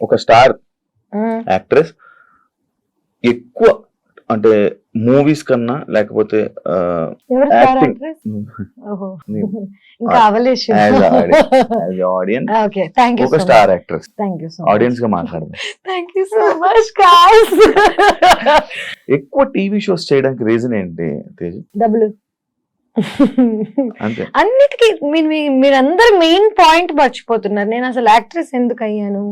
ఒక star actress ఎక్కువ అంటే మూవీస్ కన్నా లేకపోతే యాక్టింగ్ ఆడియన్స్ ఒక స్టార్ యాక్ట్రెస్ ఆడియన్స్ గా మాట్లాడదాం. ఎక్కువ టీవీ షోస్ చేయడానికి రీజన్ ఏంటి తేజు? డబ్బులు. అంతే. అన్నిటికీ మీరందరూ మెయిన్ పాయింట్ మర్చిపోతున్నారు. నేను అసలు యాక్ట్రెస్ ఎందుకు అయ్యాను,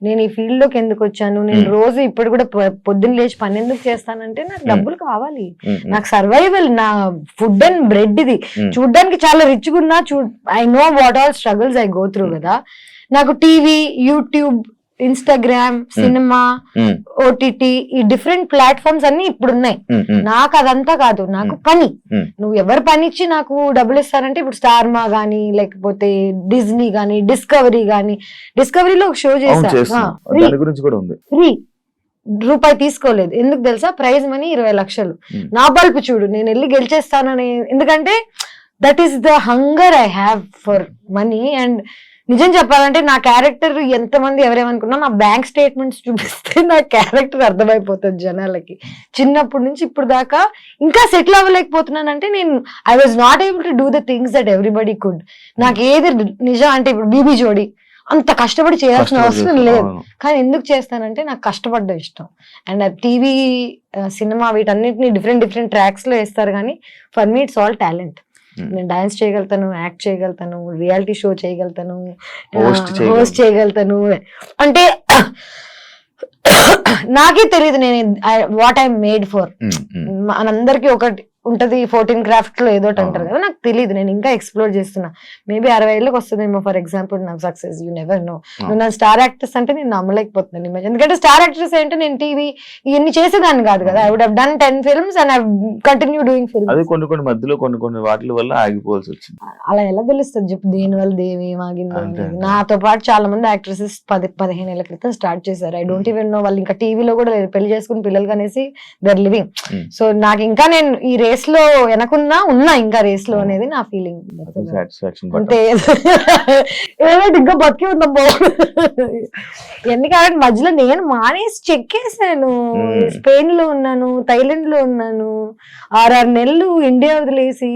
నేను ఈ ఫీల్డ్ లోకి ఎందుకు వచ్చాను, నేను రోజు ఇప్పుడు కూడా పొద్దున్న లేచి పని ఎందుకు చేస్తానంటే నాకు డబ్బులు కావాలి, నాకు సర్వైవల్, నా ఫుడ్ అండ్ బ్రెడ్. ఇది చూడ్డానికి చాలా రిచ్ గా ఉన్నా, I know what all struggles I go through కదా. నాకు TV, YouTube, Instagram, cinema, OTT, ఈ డిఫరెంట్ ప్లాట్ఫామ్స్ అన్ని ఇప్పుడు ఉన్నాయి. నాకు అదంతా కాదు, నాకు పని. నువ్వు ఎవరు పని ఇచ్చి నాకు డబ్బులు ఇస్తారంటే ఇప్పుడు స్టార్మా గానీ, లేకపోతే డిజ్నీ గానీ, డిస్కవరీ గానీ. డిస్కవరీలో ఒక షో చేశా, ఫ్రీ, రూపాయి తీసుకోలేదు. ఎందుకు తెలుసా? ప్రైజ్ మనీ 20 లక్షలు. నా బల్పు చూడు, నేను వెళ్ళి గెలిచేస్తానని. ఎందుకంటే that is the hunger I have for money. And నిజం చెప్పాలంటే నా క్యారెక్టర్ ఎంతమంది ఎవరేమనుకున్నా, నా బ్యాంక్ స్టేట్మెంట్స్ చూపిస్తే నా క్యారెక్టర్ అర్థమైపోతుంది జనాలకి. చిన్నప్పటి నుంచి ఇప్పుడు దాకా ఇంకా సెటిల్ అవ్వలేకపోతున్నానంటే నేను I was not able to do the things that everybody could. నాకు ఏది నిజం అంటే ఇప్పుడు బీబీ జోడి అంత కష్టపడి చేయాల్సిన అవసరం లేదు, కానీ ఎందుకు చేస్తానంటే నాకు కష్టపడ్డం ఇష్టం. అండ్ టీవీ, సినిమా వీటన్నిటిని డిఫరెంట్ ట్రాక్స్ లో వేస్తారు, కానీ for me it's all talent. నేను డాన్స్ చేయగలుగుతాను, యాక్ట్ చేయగలుగుతాను, రియాలిటీ షో చేయగలుగుతాను, హోస్ట్ చేయగలుగుతాను. అంటే నాకే తెలియదు నేను వాట్ ఐ మేడ్ ఫర్. మనందరికి ఒకటి ఉంటది 14 క్రాఫ్ట్ లో ఏదో అంటారు కదా, నాకు తెలియదు. నేను ఇంకా ఎక్స్ప్లోర్ చేస్తున్నా. మేబీ 60 ఏళ్ళకి వస్తుందేమో ఫర్ ఎగ్జాంపుల్ నాకు సక్సెస్. You never know. నువ్వు నా స్టార్ యాక్ట్రెస్ అంటే నేను నమ్మలేకపోతున్నాను ఇమేజ్. ఎందుకంటే స్టార్ యాక్ట్రెస్ అంటే నేను టీవీ ఇవన్నీ చేసేదాన్ని కాదు కదా. I would have done 10 films and I continue doing films. అది కొన్ని మధ్యలో కొన్ని వాటి వల్ల ఆగిపోవాల్సి వచ్చింది. అలా ఎలా తెలుస్తుంది చెప్పు? దేని వల్ల దేవి ఆగింది? నాతో పాటు చాలా మంది యాక్ట్రెసెస్ 10-15 ఏళ్ల క్రితం స్టార్ట్ చేశారు. ఐ డోంట్ ఈవెన్ నో వాళ్ళు ఇంకా టీవీలో కూడా పెళ్లి చేసుకుని పిల్లలు కనేసి దే ఆర్ లివింగ్. సో నాకు ఇంకా నేను ఈ రేస్ లో వెనకున్నా ఇంకా రేస్ లో అనేది నా ఫీలింగ్. అంతే, ఏదైతే ఇంకా బతికి ఉందమ్మో. ఎందుకంటే మధ్యలో నేను మానేసి చెక్కేసాను. స్పెయిన్ లో ఉన్నాను, థైలాండ్ లో ఉన్నాను, 6 నెలలు ఇండియా వదిలేసి,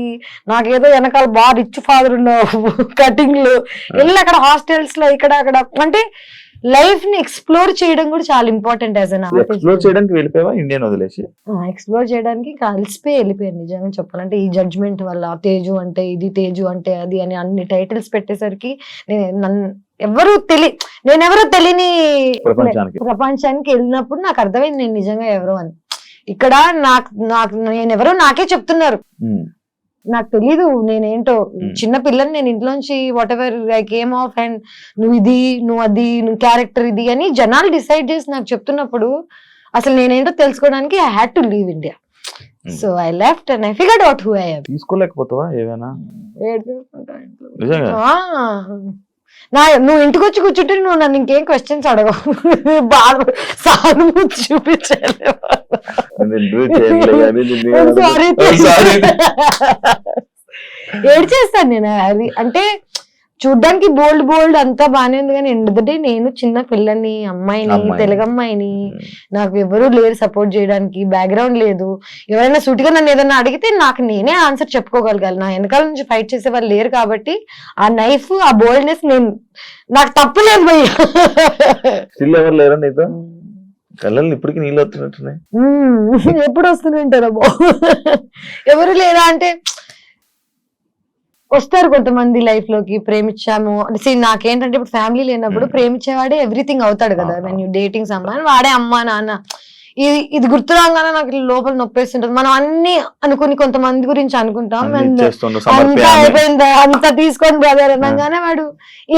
నాకేదో వెనకాల బాగా రిచ్ ఫాదర్ ఉన్నావు, కటింగ్ లో వెళ్ళి అక్కడ హాస్టల్స్ లో ఇక్కడ అక్కడ. అంటే లైఫ్ ని ఎక్స్ప్లోర్ చేయడం కూడా చాలా important. As an artist explore చేయడానికి వెళ్ళిపోయావా ఇండియన్ వదిలేసి? ఎక్స్ప్లోర్ చేయడానికి కలిసిపోయి వెళ్ళిపోయాను నిజంగా చెప్పాలంటే. ఈ జడ్జ్మెంట్ వల్ల తేజు అంటే ఇది, తేజు అంటే అది అని అన్ని టైటిల్స్ పెట్టేసరికి నేనెవరో తెలియని ప్రపంచానికి వెళ్ళినప్పుడు నాకు అర్థమైంది నేను నిజంగా ఎవరో అని. ఇక్కడ నేనెవరో నాకే చెప్తున్నారు, నాకు తెలీదు నేనేంటో. చిన్న పిల్లని నేను ఇంట్లోంచి what ever I came of and నువ్వు ఇది, నువ్వు అది, నువ్వు క్యారెక్టర్ ఇది అని జనాలు డిసైడ్ చేసి నాకు చెప్తున్నప్పుడు అసలు నేనేంటో తెలుసుకోవడానికి I had to leave India. So I left and I figured out who I am. తీసుకోలేకపోతావా ఏమైనా? నువ్వు ఇంటికి వచ్చి కూర్చుంటే నువ్వు నన్ను ఇంకేం క్వశ్చన్స్ అడగవు, బాగా సానుభూతి చూపించాలి. ఏడ్ చేస్తాను నేను అది. అంటే చూడ్డానికి బోల్డ్ అంతా బానే ఉంది, కానీ ఎందుకంటే నేను చిన్న పిల్లని, అమ్మాయిని, తెలుగు అమ్మాయిని, నాకు ఎవరు లేరు సపోర్ట్ చేయడానికి, బ్యాక్గ్రౌండ్ లేదు. ఎవరైనా సూటిగా నన్ను ఏదైనా అడిగితే నాకు నేనే ఆన్సర్ చెప్పుకోగలగాలి. నా వెనకాల నుంచి ఫైట్ చేసే వాళ్ళు లేరు కాబట్టి ఆ నైఫ్, ఆ బోల్డ్నెస్ నాకు తప్పలేదు భయ్య. కళ్ళల్లో ఇప్పటికీ నీళ్ళు వస్తున్నట్టున్నాయి. ఎప్పుడు వస్తుంటారా ఎవరు లేరా అంటే వస్తారు కొంతమంది లైఫ్ లోకి. ప్రేమించాము నాకేంటంటే ఇప్పుడు ఫ్యామిలీ లేనప్పుడు ప్రేమించేవాడే ఎవ్రీథింగ్ అవుతాడు కదా. వెన్ యూ డేటింగ్ సమ్వన్, వాడే అమ్మా నాన్న. ఇది గుర్తు రాగానే నాకు లోపల నొప్పేస్తుంటది. మనం అన్ని అనుకుని కొంతమంది గురించి అనుకుంటాం, అంతా అయిపోయింది అంతా తీసుకొని బ్రదర్ అనగానే వాడు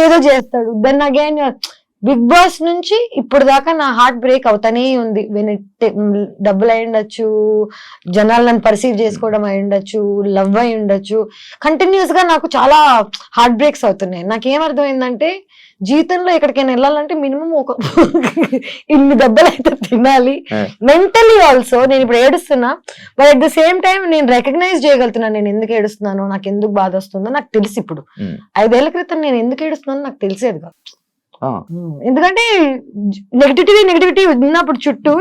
ఏదో చేస్తాడు. దెన్ అగైన్ బిగ్ బాస్ నుంచి ఇప్పుడు దాకా నా హార్ట్ బ్రేక్ అవుతానే ఉంది. డబ్బులు అయి ఉండొచ్చు, జనాలు నన్ను పర్సీవ్ చేసుకోవడం అయి ఉండొచ్చు, లవ్ అయి ఉండొచ్చు. కంటిన్యూస్ గా నాకు చాలా హార్ట్ బ్రేక్స్ అవుతున్నాయి. నాకేమర్థమైందంటే జీవితంలో ఎక్కడికైనా వెళ్ళాలంటే మినిమం ఒక ఇన్ని దెబ్బలు అయితే తినాలి. మెంటలీ ఆల్సో నేను ఇప్పుడు ఏడుస్తున్నా, but at the same time నేను రికగ్నైజ్ చేయగలుగుతున్నాను నేను ఎందుకు ఏడుస్తున్నానో, నాకు ఎందుకు బాధ వస్తుందో నాకు తెలిసి. ఇప్పుడు 5 ఏళ్ల క్రితం నేను ఎందుకు ఏడుస్తున్నానో నాకు తెలిసేది కాదు. ఎందుకంటే నెగిటివిటీ ఉన్నప్పుడు చుట్టూ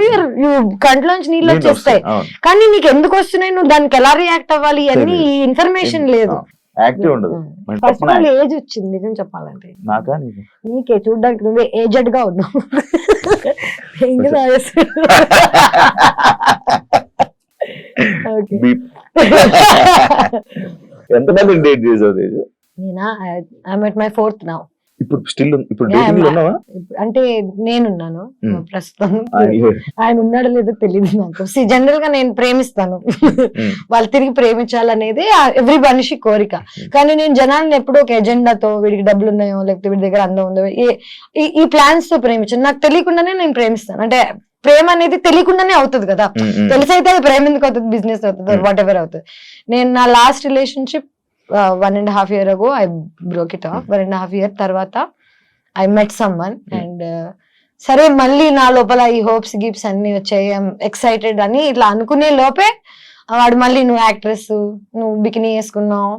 కంట్లోంచి నీళ్ళు వచ్చేస్తాయి, కానీ నీకు ఎందుకు వస్తున్నాయి, నువ్వు దానికి ఎలా రియాక్ట్ అవ్వాలి అన్ని ఇన్ఫర్మేషన్ లేదు. యాక్టివ్ ఉండదు. ఫస్ట్ ఆఫ్ ఆల్ ఏజ్ వచ్చింది నిజం చెప్పాలంటే, నీకే చూడడానికి నువ్వే ఏజెడ్ గా ఉన్నావు. ఎంతమంది డేట్ చేసావు తేజు? నేనా, I'm at my 4th now. ఇప్పుడు స్టిల్ ఇప్పుడు dating లో ఉన్నావా? అంటే నేనున్నాను ప్రస్తుతం, ఆయన ఉన్నాడో లేదో తెలియదు నాకు. జనరల్ గా నేను ప్రేమిస్తాను, వాళ్ళు తిరిగి ప్రేమించాలనేది ఎవ్రీ మనిషి కోరిక. కానీ నేను జనాలను ఎప్పుడూ ఒక ఎజెండాతో, వీడికి డబ్బులు ఉన్నాయో లేకపోతే వీడి దగ్గర అందం ఉందో ఈ ప్లాన్స్ తో ప్రేమించాను. నాకు తెలియకుండానే నేను ప్రేమిస్తాను. అంటే ప్రేమ అనేది తెలియకుండానే అవుతుంది కదా, తెలిసైతే అది ప్రేమ ఎందుకు అవుతుంది, బిజినెస్ అవుతుంది, వాట్ ఎవర్ అవుతుంది. నేను నా last relationship 1.5 years ago I broke it off. 1.5 years తర్వాత I met someone and సరే మళ్ళీ నా లోపల ఈ హోప్స్ గిప్స్ అన్ని వచ్చాయి, ఎక్సైటెడ్ అని ఇట్లా అనుకునే లోపే వాడు మళ్ళీ నువ్వు యాక్ట్రెస్, నువ్వు బికినీ వేసుకున్నావు.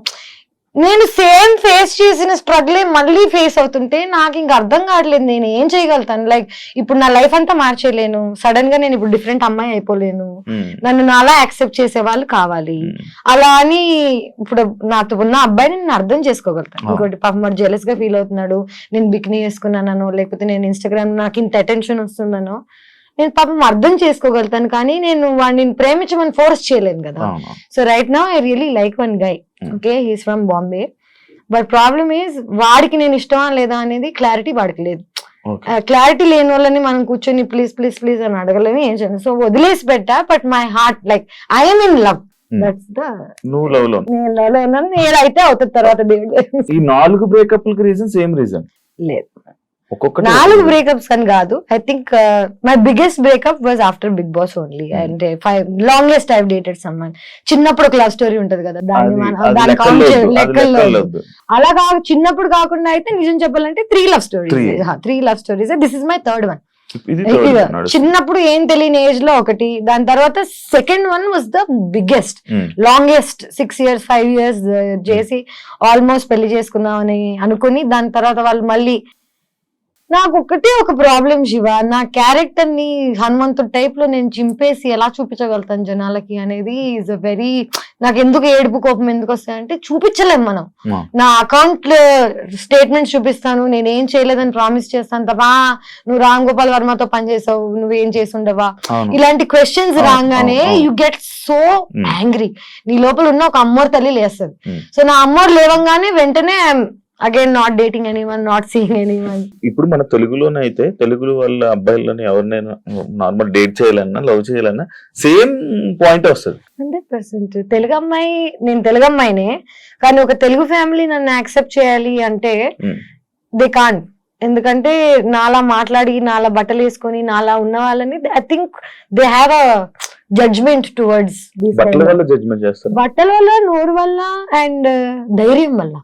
నేను సేమ్ ఫేస్ చేసిన స్ట్రగుల్ మళ్ళీ ఫేస్ అవుతుంటే నాకు ఇంక అర్థం కావట్లేదు నేను ఏం చేయగలుగుతాను. లైక్ ఇప్పుడు నా లైఫ్ అంతా మార్చేయలేను, సడన్ గా నేను ఇప్పుడు డిఫరెంట్ అమ్మాయి అయిపోలేను, నన్ను నాలా యాక్సెప్ట్ చేసే వాళ్ళు కావాలి. అలా అని ఇప్పుడు నాతో ఉన్న అబ్బాయిని నేను అర్థం చేసుకోగలుగుతాను. ఇంకోటి పాపం వాడు జెలస్ గా ఫీల్ అవుతున్నాడు, నేను బికినీ వేసుకున్నానో లేకపోతే నేను ఇన్స్టాగ్రామ్ నాకు ఇంత అటెన్షన్ వస్తుందనో నేను పాపం అర్థం చేసుకోగలుగుతాను. కానీ నేను వాడిని ప్రేమించమని ఫోర్స్ చేయలేను కదా. So right now I really like one guy, okay, he's from Bombay. But problem is వాడికి నేను ఇష్టమా లేదా అనేది క్లారిటీ వాడికి లేదు. క్లారిటీ లేని వాళ్ళని మనం కూర్చొని ప్లీజ్ ప్లీజ్ ప్లీజ్ అని అడగలేము, ఏం చేయను. సో వదిలేసి పెట్టా. But my heart like I'm in love. That's the నువ్వు లవ్ లో నేను లవ్ లో ఉన్నాను. నేనైతే అవుతుంది తర్వాత దేవుడు. ఈ 4 బ్రేకప్ రీజన్ సేమ్ రీజన్ లేదు, 4 బ్రేకప్స్ అని కాదు. I think my biggest breakup was after Bigg Boss only. అంటే లాంగెస్ట్ ఐ డేటెడ్ సమ్మన్. చిన్నప్పుడు ఒక లవ్ స్టోరీ ఉంటది కదా, దాన్ని కౌంట్ లెక్కల్లో అలా కాదు. చిన్నప్పుడు కాకుండా అయితే నిజం చెప్పాలంటే 3 love stories. This is my 3rd one. చిన్నప్పుడు ఏం తెలియని ఏజ్ లో ఒకటి, దాని తర్వాత second one was the biggest, longest 6 years 5 years చేసి ఆల్మోస్ట్ పెళ్లి చేసుకుందామని అనుకుని దాని తర్వాత వాళ్ళు మళ్ళీ. నాకు ఒకటే ఒక ప్రాబ్లం శివ, నా క్యారెక్టర్ ని హనుమంతుడు టైప్ లో నేను చింపేసి ఎలా చూపించగలుగుతాను జనాలకి అనేది ఈజ్ అ వెరీ, నాకు ఎందుకు ఏడుపు కోపం ఎందుకు వస్తాయంటే చూపించలేం మనం. నా అకౌంట్ స్టేట్మెంట్స్ చూపిస్తాను, నేను ఏం చేయలేదని ప్రామిస్ చేస్తాను తప్ప నువ్వు రామ్ గోపాల్ వర్మతో పనిచేసావు, నువ్వేం చేసి ఉండవా, ఇలాంటి క్వశ్చన్స్ రాగానే యు గెట్ సో యాంగ్రీ. నీ లోపల ఉన్న ఒక అమ్మోరు తల్లి లేస్తుంది. సో నా అమ్మోరు లేవంగానే వెంటనే again not dating anyone, not seeing anyone. ఇప్పుడు మన తెలుగులోనే అయితే తెలుగు వాళ్ళ అబ్బాయిలని ఎవరినైనా నార్మల్ డేట్ చేయాలన్నా లవ్ చేయాలన్నా సేమ్ పాయింట్ వస్తుంది 100%. తెలుగు అమ్మాయి, నేను తెలుగు అమ్మాయినే కానీ ఒక తెలుగు ఫ్యామిలీ నన్ను యాక్సెప్ట్ చేయాలి అంటే దే కాంట్. ఎందుకంటే నాలా మాట్లాడి, నాలా బట్టలు వేసుకొని, నాలా ఉన్న వాళ్ళని I think they have a judgement towards. బట్టల వల్ల, నోరు వల్ల అండ్ ధైర్యం వల్ల.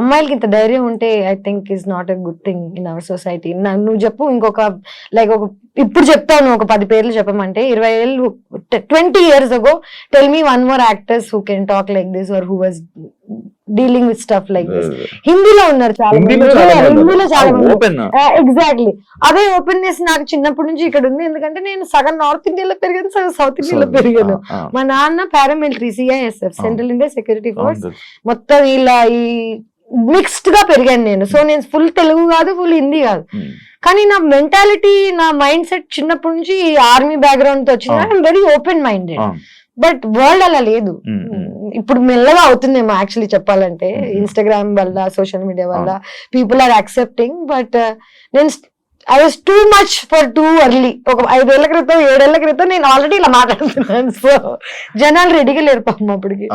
అమ్మాయిలకి ఇంత ధైర్యం ఉంటే I think is not a good thing in our society. నువ్వు చెప్పు ఇంకొక లైక్ ఒక ఇప్పుడు చెప్తాను ఒక 10 పేర్లు చెప్పమంటే 20 ఏళ్ళు 20 years ago tell me 1 more actors who can talk like this or who was dealing with stuff like this. హిందీలో ఉన్నారు చాలా మంది, హిందీలో చాలా మంది. ఎగ్జాక్ట్లీ అదే ఓపెన్నెస్ నాకు చిన్నప్పటి నుంచి ఇక్కడ ఉంది. ఎందుకంటే నేను సగం నార్త్ ఇండియాలో పెరిగాను, సగం సౌత్ ఇండియాలో పెరిగాను. మా నాన్న paramilitary, CISF, central India security force, మొత్తం ఇలా ఈ మిక్స్డ్ గా పెరిగాను నేను. సో నేను ఫుల్ తెలుగు కాదు, ఫుల్ హిందీ కాదు. కానీ నా మెంటాలిటీ, నా మైండ్ సెట్ చిన్నప్పటి నుంచి ఆర్మీ బ్యాక్గ్రౌండ్ తో వచ్చింది. I'm very open minded. But world అలా లేదు. ఇప్పుడు మెల్లగా అవుతుందేమో యాక్చువల్లీ చెప్పాలంటే, ఇన్స్టాగ్రామ్ వల్ల, సోషల్ మీడియా వల్ల పీపుల్ ఆర్ యాక్సెప్టింగ్. బట్ నేను I was too much for too early. ఒక 5 ఏళ్ల క్రితం 7 ఏళ్ల క్రితం నేను ఆల్రెడీ ఇలా మాట్లాడుతున్నాను. సో జనాలు రెడీగా లేరు పాపం అప్పటికి.